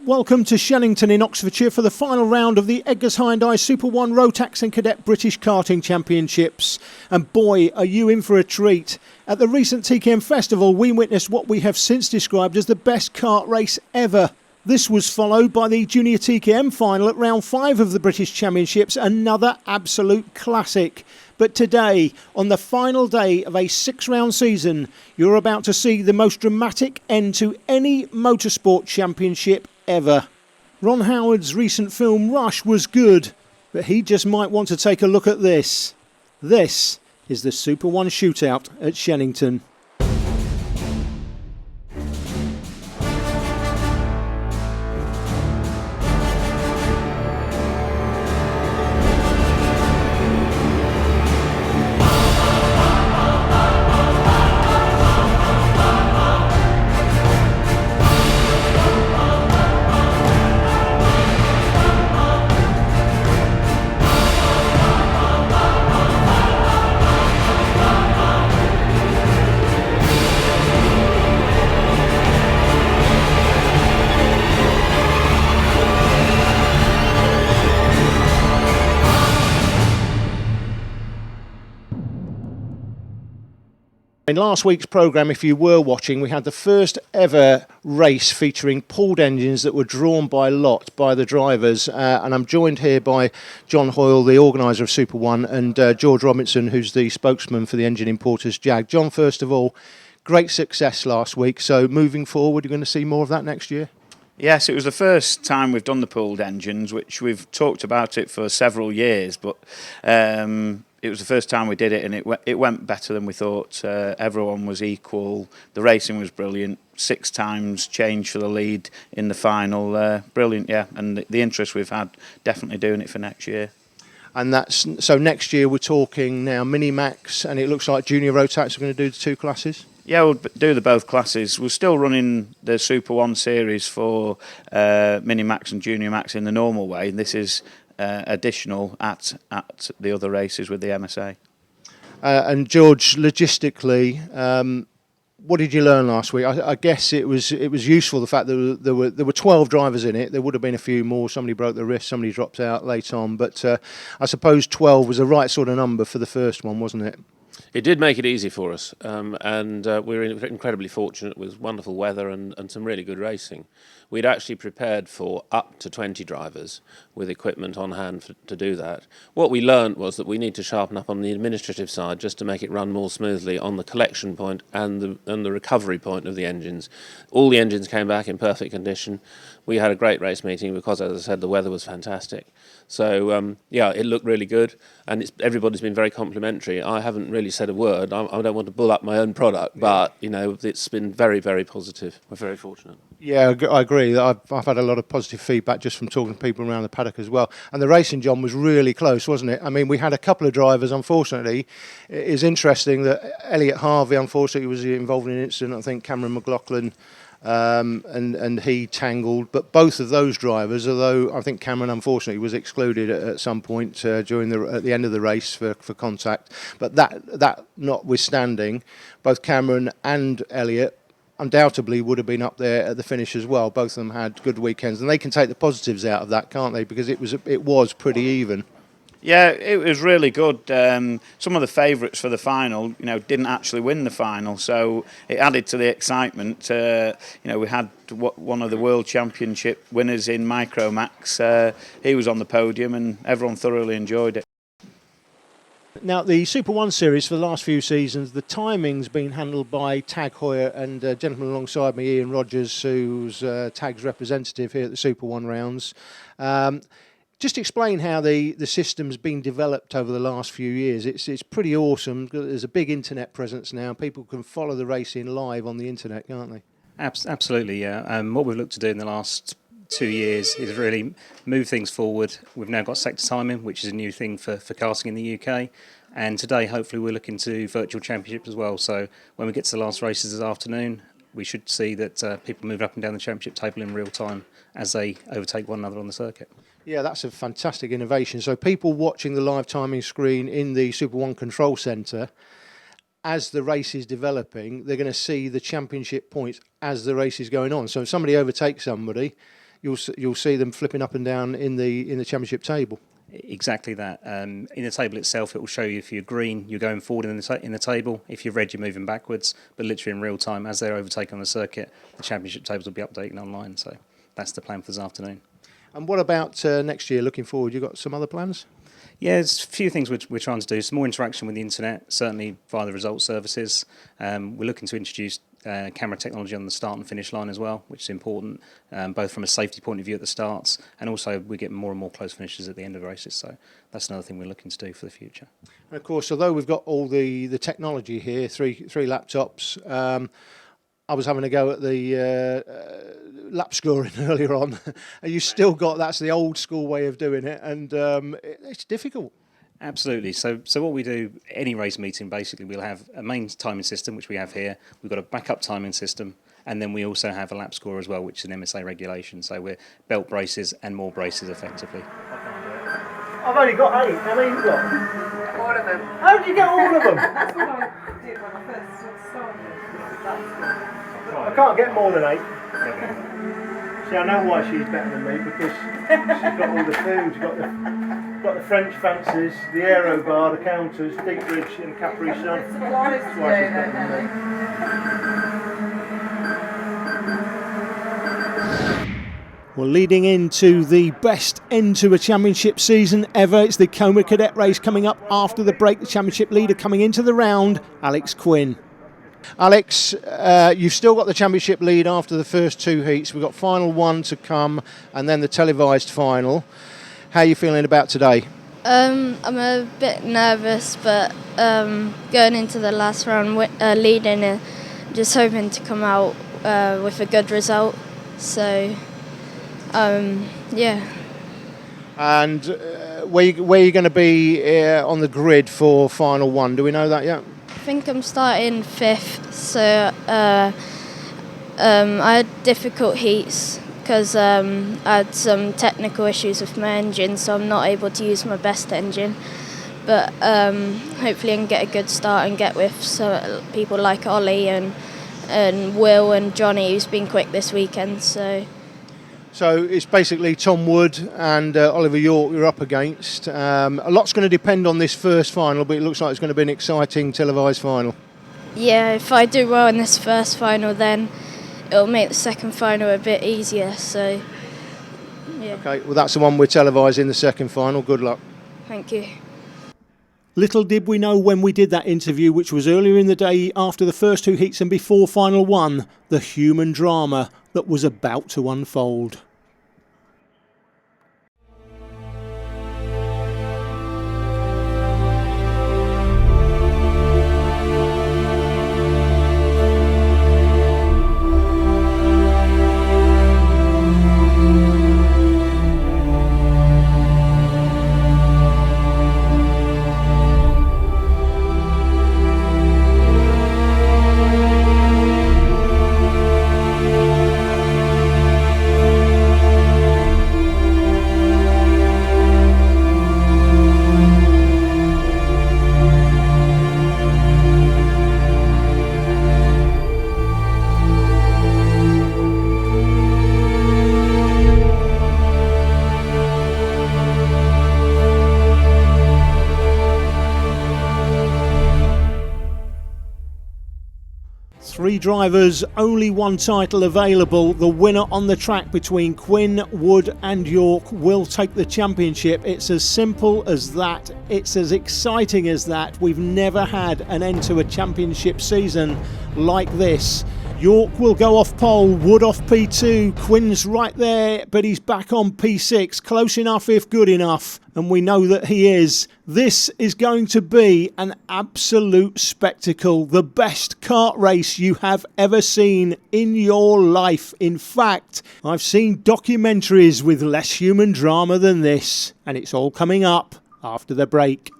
Welcome to Shenington in Oxfordshire for the final round of the Eggers Hyundai Super 1 Rotax and Cadet British Karting Championships. And boy, are you in for a treat. At the recent TKM Festival, we witnessed what we have since described as the best kart race ever. This was followed by the Junior TKM final at round 5 of the British Championships, another absolute classic. But today, on the final day of a 6-round season, you're about to see the most dramatic end to any motorsport championship ever. Ron Howard's recent film Rush was good, but he just might want to take a look at this. This is the Super 1 shootout at Shenington. In last week's programme, if you were watching, we had the first ever race featuring pooled engines that were drawn by lot by the drivers. And I'm joined here by John Hoyle, the organiser of Super 1, and George Robinson, who's the spokesman for the engine importers, Jag. John, first of all, great success last week. So moving forward, you're going to see more of that next year? Yes, it was the first time we've done the pooled engines, which we've talked about it for several years, but it was the first time we did it, and it went better than we thought. Everyone was equal. The racing was brilliant. 6 times change for the lead in the final. Brilliant, yeah. And the interest we've had, definitely doing it for next year. And that's so next year we're talking now Mini-Max, and it looks like Junior Rotax are going to do the 2 classes? Yeah, we'll do the both classes. We're still running the Super 1 series for Mini-Max and Junior Max in the normal way. This is additional at the other races with the MSA. And George, logistically, what did you learn last week? I guess it was useful, the fact that there were 12 drivers in it. There would have been a few more. Somebody broke their wrist, somebody dropped out late on, but I suppose 12 was the right sort of number for the first one, wasn't it? It did make it easy for us, and we were incredibly fortunate with wonderful weather and some really good racing. We'd actually prepared for up to 20 drivers with equipment on hand to do that. What we learned was that we need to sharpen up on the administrative side just to make it run more smoothly on the collection point and the recovery point of the engines. All the engines came back in perfect condition. We had a great race meeting because, as I said, the weather was fantastic. So, it looked really good, and everybody's been very complimentary. I haven't really said a word. I don't want to bull up my own product, but, it's been very, very positive. We're very fortunate. Yeah, I agree. I've had a lot of positive feedback just from talking to people around the paddock as well. And the racing, John, was really close, wasn't it? I mean, we had a couple of drivers, unfortunately. It is interesting that Elliot Harvey, unfortunately, was involved in an incident. I think Cameron McLaughlin and he tangled. But both of those drivers, although I think Cameron, unfortunately, was excluded at some point at the end of the race for contact. But that notwithstanding, both Cameron and Elliot undoubtedly would have been up there at the finish as well. Both of them had good weekends, and they can take the positives out of that, can't they? Because it was pretty even. Yeah, it was really good. Some of the favourites for the final, didn't actually win the final, so it added to the excitement. We had one of the World Championship winners in Micromax. He was on the podium, and everyone thoroughly enjoyed it. Now, the Super 1 series for the last few seasons, the timing's been handled by Tag Heuer and a gentleman alongside me, Ian Rogers, who's Tag's representative here at the Super 1 rounds. Just explain how the system's been developed over the last few years. It's pretty awesome. There's a big internet presence now. People can follow the racing live on the internet, can't they? Absolutely, yeah. What we've looked to do in the last 2 years is really move things forward. We've now got sector timing, which is a new thing for karting in the UK. And today, hopefully, we're looking to virtual championships as well. So when we get to the last races this afternoon, we should see that people move up and down the championship table in real time as they overtake one another on the circuit. Yeah, that's a fantastic innovation. So people watching the live timing screen in the Super 1 control centre, as the race is developing, they're going to see the championship points as the race is going on. So if somebody overtakes somebody, you'll see them flipping up and down in the championship table. Exactly that. In the table itself, it will show you if you're green, you're going forward in the table. If you're red, you're moving backwards. But literally in real time, as they're overtaken on the circuit, the championship tables will be updating online. So that's the plan for this afternoon. And what about next year? Looking forward, you got some other plans? Yeah, there's a few things we're trying to do. Some more interaction with the internet, certainly via the results services. We're looking to introduce camera technology on the start and finish line as well, which is important, both from a safety point of view at the starts, and also we get more and more close finishes at the end of races. So that's another thing we're looking to do for the future. And of course, although we've got all the technology here, three laptops, I was having a go at the lap scoring earlier on. You still got, that's the old school way of doing it, and it's difficult. Absolutely. So what we do, any race meeting, basically, we'll have a main timing system, which we have here. We've got a backup timing system, and then we also have a lap score as well, which is an MSA regulation. So we're belt braces and more braces effectively. I've only got 8. How many have you got? All of them. How did you get all of them? That's what I did when I first started. I can't get more than 8. See, I know why she's better than me, because she's got all the food. She's got the French fancies, the aero bar, the counters, deep ridge and Capri Sun. That's why she's better than me. Well, leading into the best end to a championship season ever, it's the Coma Cadet race coming up after the break. The championship leader coming into the round, Alex Quinn. Alex, you've still got the championship lead after the first 2 heats. We've got final 1 to come and then the televised final. How are you feeling about today? I'm a bit nervous, but going into the last round leading, just hoping to come out with a good result. So, yeah. And where are you going to be on the grid for final 1? Do we know that yet? I think I'm starting 5th, so I had difficult heats because I had some technical issues with my engine, so I'm not able to use my best engine. But hopefully I can get a good start and get with people like Ollie and Will and Johnny, who's been quick this weekend. So it's basically Tom Wood and Oliver York you're up against. A lot's going to depend on this first final, but it looks like it's going to be an exciting televised final. Yeah, if I do well in this first final, then it'll make the second final a bit easier. So, yeah. Okay, well that's the one we're televising, the second final. Good luck. Thank you. Little did we know when we did that interview, which was earlier in the day after the first 2 heats and before final 1, the human drama that was about to unfold. Three drivers, only one title available. The winner on the track between Quinn, Wood and York will take the championship. It's as simple as that. It's as exciting as that. We've never had an end to a championship season like this. York will go off pole, Wood off P2, Quinn's right there, but he's back on P6, close enough if good enough, and we know that he is. This is going to be an absolute spectacle, the best kart race you have ever seen in your life. In fact, I've seen documentaries with less human drama than this, and it's all coming up after the break.